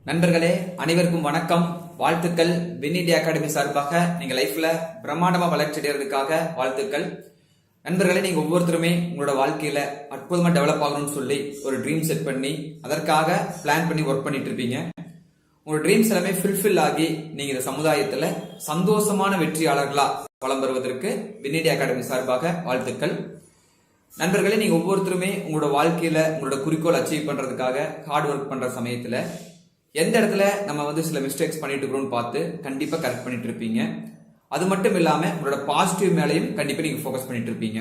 நண்பர்களே அனைவருக்கும் வணக்கம், வாழ்த்துக்கள். வின்னிடி அகாடமி சார்பாக நீங்க லைஃப்ல பிரம்மாண்டமா வளர்ச்சி அடைகிறதுக்காக வாழ்த்துக்கள். நண்பர்களே, நீங்க ஒவ்வொருத்தருமே உங்களோட வாழ்க்கையில அற்புதமா டெவலப் ஆகணும்னு சொல்லி ஒரு ட்ரீம் செட் பண்ணி அதற்காக பிளான் பண்ணி ஒர்க் பண்ணிட்டு இருப்பீங்க. உங்களோட ட்ரீம்ஸ் எல்லாமே ஃபுல்ஃபில் ஆகி நீங்க இந்த சமுதாயத்துல சந்தோஷமான வெற்றியாளர்களா வளம் பெறுவதற்கு வின்னிடி அகாடமி சார்பாக வாழ்த்துக்கள். நண்பர்களே, நீங்க ஒவ்வொருத்தருமே உங்களோட வாழ்க்கையில உங்களோட குறிக்கோள் அச்சீவ் பண்றதுக்காக ஹார்ட் ஒர்க் பண்ற சமயத்துல எந்த இடத்துல நம்ம சில மிஸ்டேக்ஸ் பண்ணிட்டு இருக்கிறோம்னு பார்த்து கண்டிப்பா கரெக்ட் பண்ணிட்டு இருப்பீங்க. அது மட்டும் இல்லாம உங்களோட பாசிட்டிவ் மேலையும் கண்டிப்பா நீங்க ஃபோக்கஸ் பண்ணிட்டு இருப்பீங்க.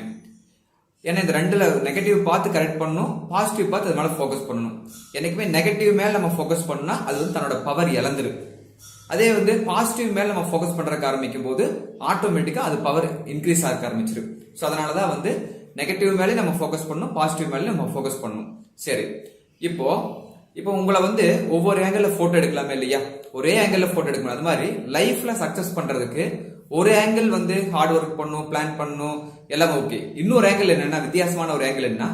ஏன்னா இந்த ரெண்டுல நெகட்டிவ் பார்த்து கரெக்ட் பண்ணணும், பாசிட்டிவ் பார்த்து அது மேல ஃபோக்கஸ் பண்ணணும். என்னைக்குமே நெகட்டிவ் மேல நம்ம ஃபோக்கஸ் பண்ணா அது தன்னோட பவர் இழந்துரு. அதே பாசிட்டிவ் மேல நம்ம ஃபோக்கஸ் பண்றதுக்கு ஆரம்பிக்கும் போது ஆட்டோமேட்டிக்கா அது பவர் இன்க்ரீஸ் ஆக ஆரம்பிச்சிரு. ஸோ அதனாலதான் நெகட்டிவ் மேலே நம்ம ஃபோக்கஸ் பண்ணணும், பாசிட்டிவ் மேலே நம்ம ஃபோக்கஸ் பண்ணணும். சரி, இப்போ உங்களை ஒவ்வொரு ஆங்கிள் போட்டோ எடுக்கலாமே இல்லையா? ஒரே ஆங்கிள் போட்டோ எடுக்கணும். அது மாதிரி லைஃப்ல சக்சஸ் பண்றதுக்கு ஒரு ஆங்கிள் ஹார்ட் ஒர்க் பண்ணும், பிளான் பண்ணும், எல்லாம் ஓகே. இன்னொரு ஆங்கிள் என்னன்னா, வித்தியாசமான ஒரு ஆங்கிள் என்ன,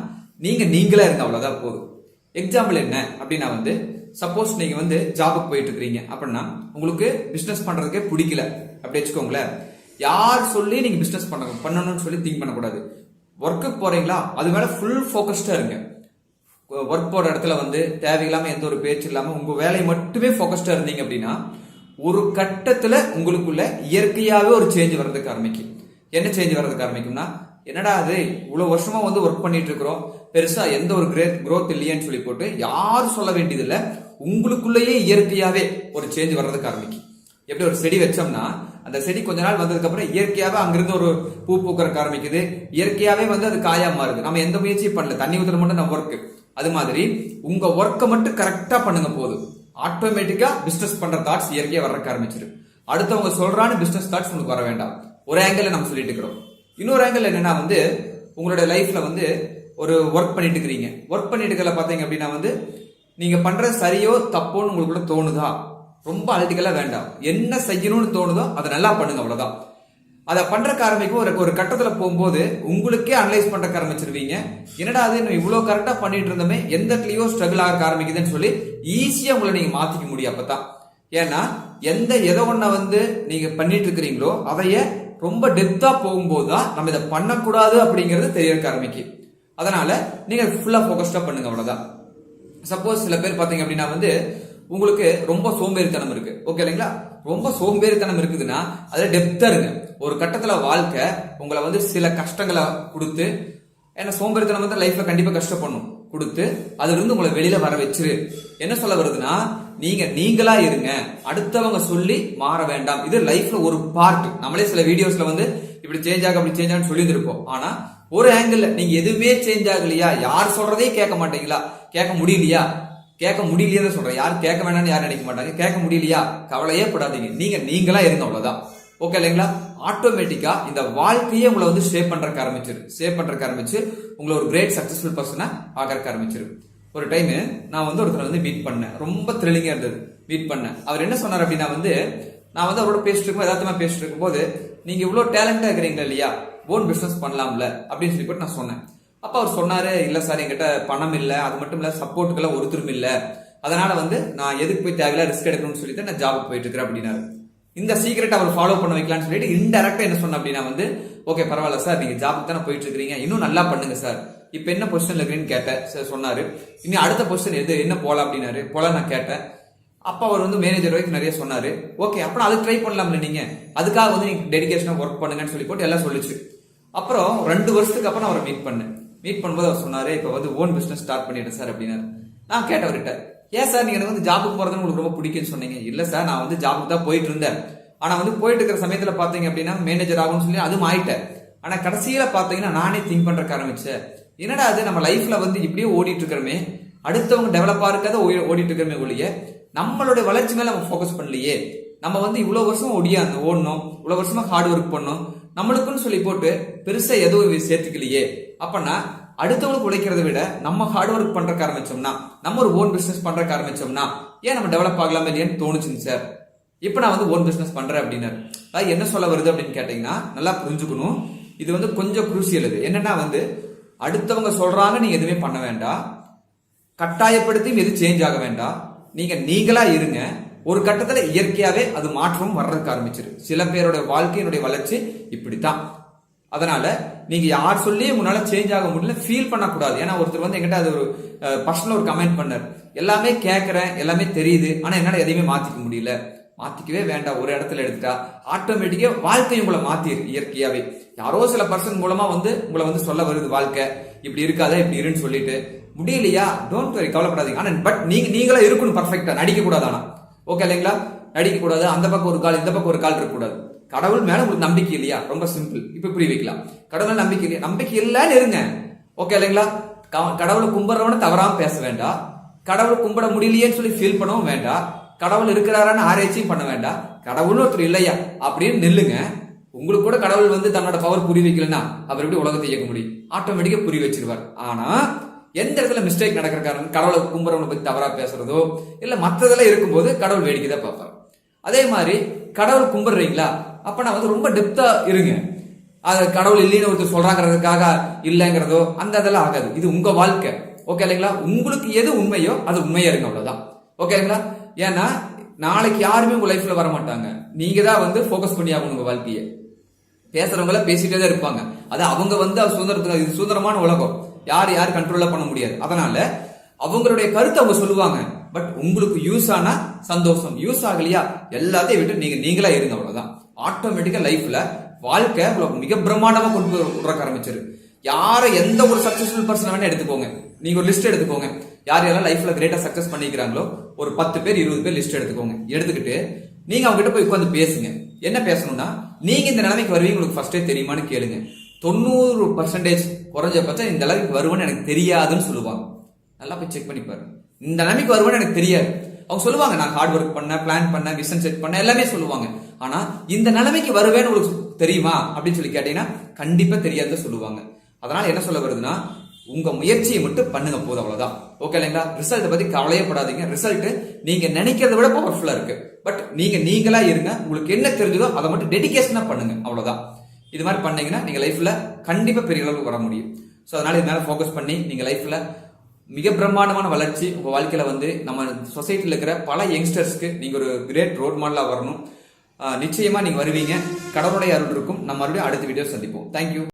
நீங்களா இருங்க, அவ்வளவுதான் போதும். எக்ஸாம்பிள் என்ன அப்படின்னா சப்போஸ் நீங்க ஜாபுக்கு போயிட்டு இருக்கீங்க அப்படின்னா உங்களுக்கு பிசினஸ் பண்றதுக்கே பிடிக்கல அப்படி வச்சுக்கோங்களேன். யார் சொல்லி நீங்க பிசினஸ் பண்ணணும்னு சொல்லி திங்க் பண்ணக்கூடாது. ஒர்க்குக்கு போறீங்களா, அது மேல ஃபுல் போக்கஸ்டா இருங்க. ஒர்க் போற இடத்துல தேவையில்லாம எந்த ஒரு பேச்சு இல்லாம உங்க வேலையை மட்டுமே போக்கஸ்டா இருந்தீங்க அப்படின்னா ஒரு கட்டத்துல உங்களுக்குள்ள இயற்கையாவே ஒரு சேஞ்ச் வர்றதுக்கு ஆரம்பிக்கும். என்ன சேஞ்ச் வர்றதுக்கு ஆரம்பிக்கும்னா, என்னடா அது இவ்வளவு வருஷமா ஒர்க் பண்ணிட்டு இருக்கிறோம், பெருசா எந்த ஒரு growth இல்லையேன்னு சொல்லி போட்டு யாரும் சொல்ல வேண்டியது இல்ல, உங்களுக்குள்ளேயே இயற்கையாவே ஒரு சேஞ்ச் வர்றதுக்கு ஆரம்பிக்கும். எப்படி ஒரு செடி வச்சோம்னா அந்த செடி கொஞ்ச நாள் வந்ததுக்கு அப்புறம் இயற்கையாவே அங்கிருந்து ஒரு பூ பூக்கறக்க ஆரம்பிக்குது, இயற்கையாவே அது காயா மாறுது. நம்ம எந்த முயற்சியும் பண்ணல, தண்ணி ஊத்துற மட்டும் நம்ம ஒர்க். அது மாதிரி உங்க ஒர்க்கை மட்டும் கரெக்டா பண்ணுங்க போதும், ஆட்டோமேட்டிக்கா பிசினஸ் பண்ற தாட்ஸ் இயற்கையா வர்றக்க ஆரம்பிச்சிடும். அடுத்தவங்க சொல்றான்னு பிசினஸ் தாட்ஸ் உங்களுக்கு வர வேண்டாம். ஒரு ஆங்கிள் நம்ம சொல்லிட்டு இருக்கிறோம். இன்னொரு ஆங்கிள் என்னன்னா, உங்களோட லைஃப்ல ஒரு ஒர்க் பண்ணிட்டு இருக்கிறீங்க. ஒர்க் பண்ணிட்டு இருக்கல பாத்தீங்க அப்படின்னா நீங்க பண்ற சரியோ தப்போன்னு உங்களுக்குள்ள தோணுதா, ரொம்ப அலட்டிக்கலா வேண்டாம். என்ன செய்யணும்னு தோணுதோ அதை நல்லா பண்ணுங்க, அவ்வளவுதான். அதை பண்றக்கு ஆரம்பிக்கும் ஒரு கட்டத்துல போகும்போது உங்களுக்கே அனலைஸ் பண்றக்க ஆரம்பிச்சிருவீங்க. என்னடா அது இவ்வளவு கரெக்டா பண்ணிட்டு இருந்தோமே, எந்த இடத்துலயோ ஸ்ட்ரகிள் ஆக ஆரம்பிக்குதுன்னு சொல்லி ஈஸியா உங்களை நீங்க மாத்திக்க முடியும் அப்பதான். ஏன்னா எதை ஒண்ண நீங்க பண்ணிட்டு இருக்கிறீங்களோ அதைய ரொம்ப டெப்தா போகும்போது தான் நம்ம இதை பண்ணக்கூடாது அப்படிங்கறது தெரியறக்க ஆரம்பிக்கும். அதனால நீங்க ஃபுல்லா போக்கஸ்டா பண்ணுங்க, அவ்வளவுதான். சப்போஸ் சில பேர் பாத்தீங்க அப்படின்னா உங்களுக்கு ரொம்ப சோம்பேறித்தனம் இருக்கு, ஓகே இல்லைங்களா? ரொம்ப சோம்பேறித்தனம் இருக்குதுன்னா அதுல டெப்தா இருங்க. ஒரு கட்டத்துல வாழ்க்கை உங்களை சில கஷ்டங்களை கொடுத்து, ஏன்னா சோம்பேறித்தனம் லைஃப்ல கண்டிப்பா கஷ்டப்படணும் கொடுத்து, அதுல இருந்து உங்களை வெளியில வர வச்சிரு. என்ன சொல்ல வருதுன்னா, நீங்களா இருங்க, அடுத்தவங்க சொல்லி மாற வேண்டாம். இது லைஃப்ல ஒரு பார்ட். நம்மளே சில வீடியோஸ்ல இப்படி சேஞ்ச் ஆக அப்படி சேஞ்ச் ஆகுன்னு சொல்லி இருப்போம். ஆனா ஒரு ஆங்கிள் நீங்க எதுவுமே சேஞ்ச் ஆகலையா, யார் சொல்றதே கேட்க மாட்டீங்களா, கேட்க முடியலையா சொல்றேன். யாரும் கேட்க வேண்டாம்னு யாரும் நினைக்க மாட்டாங்க. கேட்க முடியலையா, கவலையே படாதீங்க, நீங்களா இருங்க, அவ்வளவுதான். ஓகே இல்லைங்களா? ஆட்டோமேட்டிக்கா இந்த வாழ்க்கையே உங்களை ஷேப் பண்றதுக்கு ஆரம்பிச்சு உங்களை ஒரு கிரேட் சக்சஸ்ஃபுல் பர்சனா ஆகறதுக்கு ஆரம்பிச்சிரு. ஒரு டைம் நான் ஒருத்தர் மீட் பண்ணேன், ரொம்ப த்ரில்லிங்கா இருந்தது. மீட் பண்ணேன். அவர் என்ன சொன்னார் அப்படின்னா, நான் அவரோட பேசிட்டு இருக்கும், யதார்த்தமா பேசிட்டு இருக்கும் போது, நீங்க இவ்வளவு டேலண்டா இருக்கிறீங்க இல்லையா, ஓன் பிசினஸ் பண்ணலாம்ல அப்படின்னு சொல்லி போட்டு நான் சொன்னேன். அப்ப அவர் சொன்னாரு, இல்ல சார் என்கிட்ட பணம் இல்ல, அது மட்டும் இல்ல சப்போர்ட்டுக்கெல்லாம் ஒருத்தரும் இல்ல, அதனால நான் எதுக்கு போய் தேவையில்ல ரிஸ்க் எடுக்கணும்னு சொல்லிட்டு நான் ஜாபுக்கு போயிட்டு இருக்கிறேன் அப்படின்னாரு. இந்த சீக்கிரட் அவர் ஃபாலோ பண்ண வைக்கலாம்னு சொல்லிட்டு இன்டெரக்டா என்ன சொன்ன அப்படின்னா ஓகே பரவாயில்ல சார், நீங்க ஜாபுக்கு தானே போயிட்டு இருக்கீங்க, இன்னும் நல்லா பண்ணுங்க சார். இப்ப என்ன பொசிஷன்ல இருக்கீங்கன்னு கேட்டேன். சார் சொன்னாரு, இன்னும் அடுத்த பொசிஷன் என்ன போலாம் அப்படின்னாரு. போல நான் கேட்டேன். அப்ப அவர் மேனேஜர் வரைக்கும் நிறைய சொன்னாரு. ஓகே, அப்புறம் அது ட்ரை பண்ணலாம்ல, நீங்க அதுக்காக நீங்க டெடிகேஷனா ஒர்க் பண்ணுங்கன்னு சொல்லி போட்டு எல்லாம் சொல்லிச்சு. அப்புறம் 2 வருஷத்துக்கு அப்புறம் அவரை மீட் பண்ணும்போது அவர் சொன்னாரு, இப்ப ஓன் பிசினஸ் ஸ்டார்ட் பண்ணிட்டேன் சார் அப்படின்னாரு. நான் கேட்டவர்கிட்ட, ஏன் சார் நீங்க ஜாபுக்கு போறதுன்னு உங்களுக்கு ரொம்ப பிடிக்கும்னு சொன்னீங்க. இல்ல சார், நான் ஜாபுக்கு தான் போயிட்டு இருந்தேன். ஆனா போயிட்டு இருக்கிற சமயத்துல பாத்தீங்க அப்படின்னா மேனேஜர் ஆகும்னு சொல்லி அதுவும் ஆயிட்டேன். ஆனா கடைசியில பாத்தீங்கன்னா நானே திங்க் பண்றதுக்கு ஆரம்பிச்சேன், என்னடா அது நம்ம லைஃப்ல இப்படியே ஓடிட்டு இருக்கிறோமே, அடுத்தவங்க டெவலப்பா இருக்காத ஓடிட்டு இருக்கிறமே ஒழிய நம்மளுடைய வளர்ச்சி மேல நம்ம போக்கஸ் பண்ணலையே. நம்ம இவ்வளவு வருஷம் ஓடணும், இவ்வளவு வருஷமா ஹார்ட் ஒர்க் பண்ணோம், நம்மளுக்குன்னு சொல்லி போட்டு பெருசா எதுவும் சேர்த்துக்கலையே. அப்பனா அடுத்தவங்களுக்கு உழைக்கிறத விட நம்ம ஹார்ட் ஒர்க் பண்றதுக்கு ஆரம்பிச்சோம்னா, நம்ம ஒரு ஓன் பிசினஸ் பண்றதுக்கு ஆரம்பிச்சோம்னா ஏன் நம்ம டெவலப் ஆகலாமே இல்லையான்னு தோணுச்சுங்க சார். இப்ப நான் ஓன் பிசினஸ் பண்றேன் அப்படின்னாரு. என்ன சொல்ல வருது அப்படின்னு கேட்டீங்கன்னா, நல்லா புரிஞ்சுக்கணும். இது கொஞ்சம் குரூசியல். இது என்னன்னா அடுத்தவங்க சொல்றாங்க, நீங்க எதுவுமே பண்ண வேண்டாம், கட்டாயப்படுத்தி எது சேஞ்ச் ஆக வேண்டாம். நீங்க நீங்களா இருங்க. ஒரு கட்டத்துல இயற்கையாவே அது மாற்றம் வர்றதுக்கு ஆரம்பிச்சிரு. சில பேரோட வாழ்க்கையினுடைய வளர்ச்சி இப்படித்தான். அதனால நீங்க யார் சொல்லி உங்களால சேஞ்ச் ஆக முடியல ஃபீல் பண்ணக்கூடாது. ஏன்னா ஒருத்தர் வந்து என்கிட்ட அது ஒரு பர்சனல் ஒரு கமெண்ட் பண்ணார். எல்லாமே கேட்கறேன், எல்லாமே தெரியுது, ஆனா என்னால எதையுமே மாத்திக்க முடியல. மாத்திக்கவே வேண்டாம். ஒரு இடத்துல எடுத்துட்டா ஆட்டோமேட்டிக்கா வாழ்க்கை உங்களை மாத்திரு இயற்கையாவே. யாரோ சில பர்சன் மூலமா வந்து உங்களை வந்து சொல்ல வருது, வாழ்க்கை இப்படி இருக்காத இப்படி இருன்னு சொல்லிட்டு. முடியலையா, டோன்ட் வரி, கவலைப்படாதீங்க. ஆனா பட் நீங்களா இருக்கணும் பர்ஃபெக்டா, நடிக்க கூடாது. ஆனா ஓகே இல்லைங்களா, நடிக்க கூடாது. அந்த பக்கம் ஒரு கால் இந்த பக்கம் ஒரு கால் இருக்க கூடாது. கடவுள் மேல உங்களுக்கு நம்பிக்கை இல்லையா, ரொம்ப சிம்பிள், இப்ப புரிய வைக்கலாம். கடவுள் நம்பிக்கை இல்லையா, நம்பிக்கை இல்லைன்னு இருங்க. ஓகே இல்லைங்களா, கடவுளை கும்பிடுறவன தவறாம பேச வேண்டாம். கடவுளை கும்பிட முடியலையேன்னு சொல்லி ஃபீல் பண்ணவும் வேண்டாம். கடவுள் இருக்கிறாரான்னு ஆராய்ச்சியும் பண்ண வேண்டாம். கடவுள்னு ஒருத்தர் இல்லையா அப்படின்னு நில்லுங்க. உங்களுக்கு கூட கடவுள் வந்து தன்னோட பவர் புரிய வைக்கலன்னா அவர் எப்படி உலகத்தை இயக்க முடியும்? ஆட்டோமேட்டிக்கா புரிய வச்சிருவார். ஆனா எந்த இடத்துல மிஸ்டேக் நடக்கிற காரணம், கடவுளை கும்புறவனை பத்தி தவறா பேசுறதோ இல்ல மற்றதெல்லாம் இருக்கும்போது கடவுள் வேடிக்கை தான் பார்ப்பார். அதே மாதிரி கடவுள் கும்பிடுறீங்களா, அப்ப நான் வந்து ரொம்ப டெப்தா இருங்க. அது கடவுள் இல்லைன்னு ஒருத்தர் சொல்றாங்கிறதுக்காக இல்லைங்கிறதோ அந்த இதெல்லாம் ஆகாது. இது உங்க வாழ்க்கை. ஓகே இல்லைங்களா, உங்களுக்கு எது உண்மையோ அது உண்மையா இருங்க, அவ்வளவுதான். ஓகே இல்லைங்களா, ஏன்னா நாளைக்கு யாருமே உங்க லைஃப்ல வர மாட்டாங்க. நீங்க தான் வந்து போக்கஸ் பண்ணி ஆகணும் உங்க வாழ்க்கையை. பேசுறவங்கள பேசிட்டே தான் இருப்பாங்க. அது அவங்க வந்து சுதந்திரத்துக்கு, இது சுதந்திரமான உலகம், யார் கண்ட்ரோல பண்ண முடியாது. அதனால அவங்களுடைய கருத்தை அவங்க சொல்லுவாங்க. பட் உங்களுக்கு யூஸ் ஆனா சந்தோஷம், யூஸ் ஆகலையா எல்லாத்தையும் விட்டு நீங்களா இருங்க, அவ்வளவுதான். ஆட்டோமேட்டிக்கா லைஃப்ல வாழ்க்கை மிக பிரம்மாண்டமா கொண்டு விடுறக்க ஆரம்பிச்சிரு. யாரை எந்த ஒரு சக்சஸ்ஃபுல் பர்சன் வேணா எடுத்துக்கோங்க, நீங்க ஒரு லிஸ்ட் எடுத்துக்கோங்க. யார் யாரெல்லாம் லைஃப்ல கிரேட்டா சக்சஸ் பண்ணிக்கிறாங்களோ ஒரு 10 பேர் 20 பேர் லிஸ்ட் எடுத்துக்கோங்க. எடுத்துக்கிட்டு நீங்க அவங்க கிட்ட போய் உட்காந்து பேசுங்க. என்ன பேசணும்னா, நீங்க இந்த நிலைமைக்கு வருவீங்க உங்களுக்கு ஃபர்ஸ்டே தெரியுமான்னு கேளுங்க. 90% குறைஞ்சபட்சம் இந்த அளவுக்கு வருவேன்னு எனக்கு தெரியாதுன்னு சொல்லுவாங்க. நல்லா போய் செக் பண்ணி பாருங்க. இந்த நிலைமைக்கு வருவேன்னு எனக்கு தெரியாது. அவங்க சொல்லுவாங்க, நான் ஹார்ட் ஒர்க் பண்ண, பிளான் பண்ண, விஷன் செட் பண்ண, எல்லாமே சொல்லுவாங்க. ஆனா இந்த நிலைமைக்கு வருவேன்னு உங்களுக்கு தெரியுமா அப்படின்னு சொல்லி கேட்டீங்கன்னா கண்டிப்பா தெரியாதுன்னு சொல்லுவாங்க. அதனால என்ன சொல்ல வருதுன்னா, உங்க முயற்சியை மட்டும் பண்ணுங்க போதும், அவ்வளவுதான். ஓகே இல்லைங்களா, ரிசல்ட் பத்தி கவலையப்படாதீங்க. ரிசல்ட் நீங்க நினைக்கிறத விட பவர்ஃபுல்லா இருக்கு. பட் நீங்களா இருங்க. உங்களுக்கு என்ன தெரிஞ்சதோ அதை மட்டும் டெடிகேஷனா பண்ணுங்க, அவ்வளவுதான். இது மாதிரி பண்ணீங்கன்னா நீங்க லைஃப்ல கண்டிப்பா பெரிய அளவுக்கு வர முடியும். ஸோ அதனால இது மேல ஃபோக்கஸ் பண்ணி நீங்க லைஃப்ல மிக பிரம்மாண்டமான வளர்ச்சி உங்க வாழ்க்கையில வந்து நம்ம சொசைட்டில இருக்கிற பல யங்ஸ்டர்ஸ்க்கு நீங்க ஒரு கிரேட் ரோல் மாடலா வரணும். நிச்சயமா நீங்க வருவீங்க. கடவுளுடைய அருள் இருக்கும். நம்ம மறுபடியும் அடுத்த வீடியோ சந்திப்போம். தேங்க்யூ.